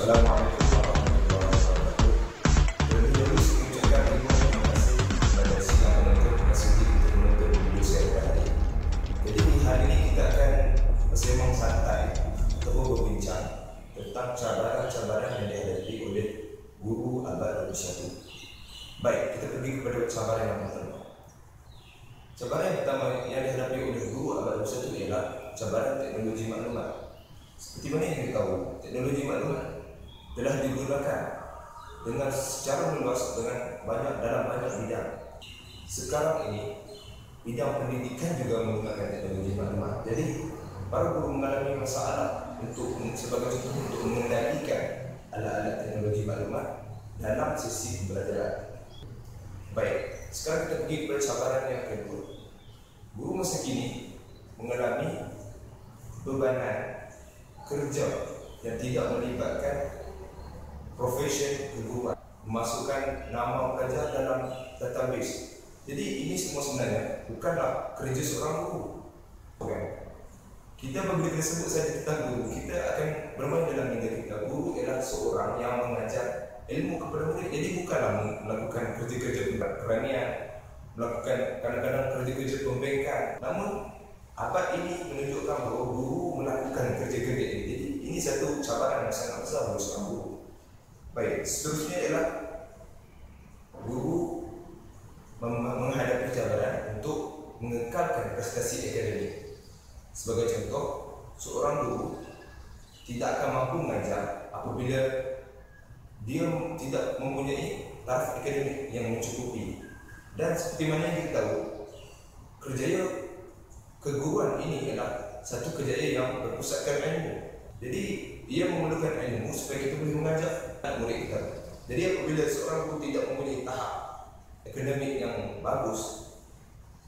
Assalamualaikum warahmatullahi wabarakatuh. Terlebih dahulu saya mengucapkan terima kasih kepada sidang penuntut yang sudi untuk menonton video saya pada hari ini. Jadi hari ini kita akan bersembang santai ataupun berbincang tentang cabaran-cabaran yang dihadapi oleh guru abad 21. Baik, kita pergi kepada cabaran yang pertama. Cabaran yang pertama yang dihadapi oleh guru abad 21 ialah cabaran teknologi maklumat. Seperti mana yang kita tahu, teknologi maklumat telah digunakan dengan secara meluas dalam banyak bidang. Sekarang ini bidang pendidikan juga menggunakan teknologi maklumat. Jadi para guru mengalami masalah sebagai contoh untuk mengendalikan alat-alat teknologi maklumat dalam sesi pembelajaran. Baik, sekarang kita pergi kepada cabaran yang kedua. Guru masa kini mengalami bebanan kerja yang tidak melibatkan profesi keguruan, memasukkan nama pelajar dalam database. Jadi ini semua sebenarnya bukanlah kerja seorang guru. Kita apabila kita sebut saja tentang guru, kita akan bermain dalam minda kita. Guru ialah seorang yang mengajar ilmu kepada murid. Jadi bukanlah melakukan kerja-kerja pertanian, melakukan kadang-kadang kerja-kerja pembengkan. Namun abad ini menunjukkan bahawa guru melakukan kerja-kerja ini. Jadi ini satu cabaran yang sangat besar bagi seorang guru. Baik, seterusnya ialah guru menghadapi cabaran untuk mengekalkan prestasi akademik. Sebagai contoh, seorang guru tidak akan mampu mengajar apabila dia tidak mempunyai taraf akademik yang mencukupi. Dan seperti mana yang kita tahu, kerjaya keguruan ini ialah satu kerjaya yang berpusatkan ilmu. Jadi ia memerlukan ilmu supaya kita boleh mengajar murid kita. Jadi apabila seorang guru tidak mempunyai tahap akademik yang bagus,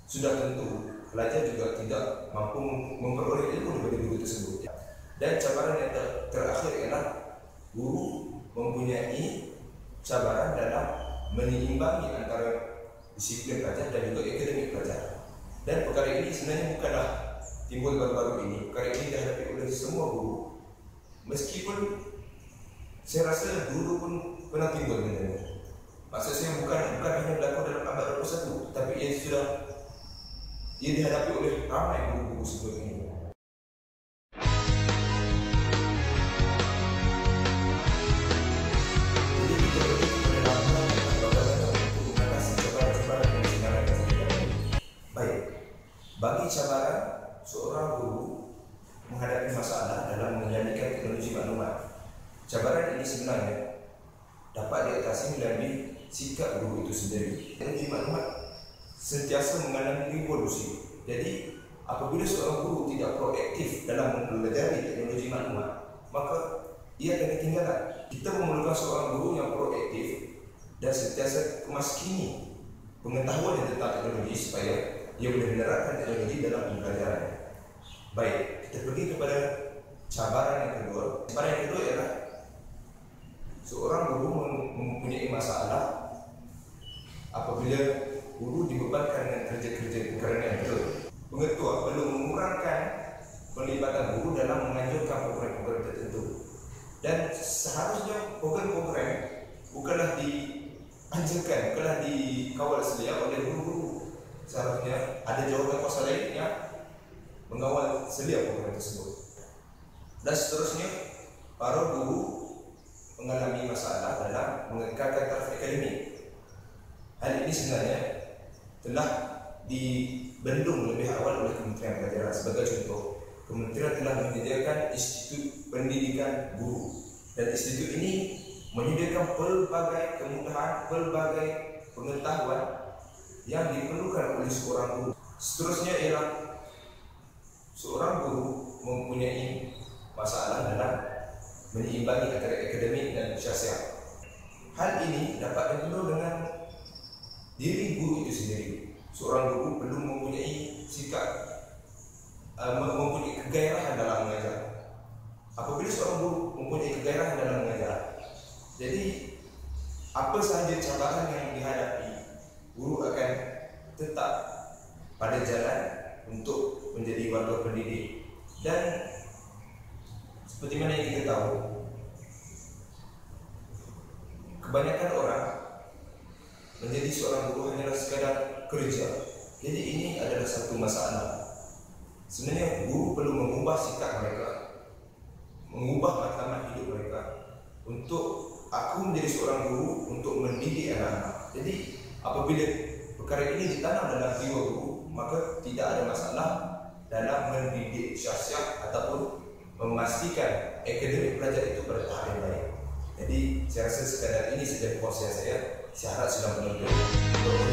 sudah tentu pelajar juga tidak mampu memperoleh ilmu daripada guru tersebut. Dan cabaran yang terakhir ialah guru mempunyai cabaran dalam menyeimbangi antara disiplin pelajar dan juga akademik pelajar. Dan perkara ini sebenarnya bukanlah timbul baru-baru ini. Perkara ini dihadapi oleh semua guru. Meskipun saya rasa dulu pun pernah timbul benda ini. Maksud saya bukan hanya berlaku dalam abad 21, tapi ia dihadapi oleh ramai guru-guru sebelum ini. Jadi kita perlu bagaimana untuk mengatasi cabaran-cabaran yang sekarang yang kita hadapi. Baik, bagi cabaran seorang guru menghadapi masalah dalam mengendalikan teknologi maklumat, cabaran ini sebenarnya dapat diatasi melalui sikap guru itu sendiri. Teknologi maklumat sentiasa mengalami revolusi. Jadi apabila seorang guru tidak proaktif dalam mempelajari teknologi maklumat, maka ia akan ketinggalan. Kita memerlukan seorang guru yang proaktif dan sentiasa kemaskini pengetahuan tentang teknologi supaya ia boleh menerapkan teknologi dalam pembelajaran. Baik, kita pergi kepada cabaran yang kedua. Cabaran yang kedua ialah seorang guru mempunyai masalah apabila guru dibebankan dengan kerja-kerja kerana yang betul. Pengetua perlu mengurangkan pelibatan guru dalam menganjurkan program-program tertentu. Dan seharusnya program-program bukanlah dianjurkan, bukanlah dikawal sedia oleh guru-guru. Seharusnya ada jawatan kuasa lain yang mengawal sedia program tersebut. Dan seterusnya, para guru mengalami masalah dalam mengekalkan taraf akademik. Hal ini sebenarnya telah dibendung lebih awal oleh Kementerian Pendidikan. Sebagai contoh, Kementerian telah menyediakan Institut Pendidikan Guru, dan institut ini menyediakan pelbagai kemudahan, pelbagai pengetahuan yang diperlukan oleh seorang guru. Seterusnya ialah seorang guru mempunyai masalah dalam menyeimbangi antara akademik dan sosial. Hal ini dapat dipenuhi dengan diri guru itu sendiri. Seorang guru perlu mempunyai sikap, mempunyai kegairahan dalam mengajar. Apabila seorang guru mempunyai kegairahan dalam mengajar, jadi apa sahaja cabaran yang dihadapi, guru akan tetap pada jalan untuk menjadi warga pendidik. Dan seperti mana yang kita tahu, kebanyakan orang menjadi seorang guru hanyalah sekadar kerja. Jadi ini adalah satu masalah. Sebenarnya guru perlu mengubah sikap mereka, mengubah matlamat hidup mereka. Untuk aku menjadi seorang guru untuk mendidik anak-anak. Jadi apabila perkara ini ditanam dalam jiwa guru, maka tidak ada masalah dalam mendidik syahsiat ataupun memastikan akademik pelajar itu pada tahap yang baik. Jadi saya rasa sekadar ini saja puas yang saya harap sudah menonton.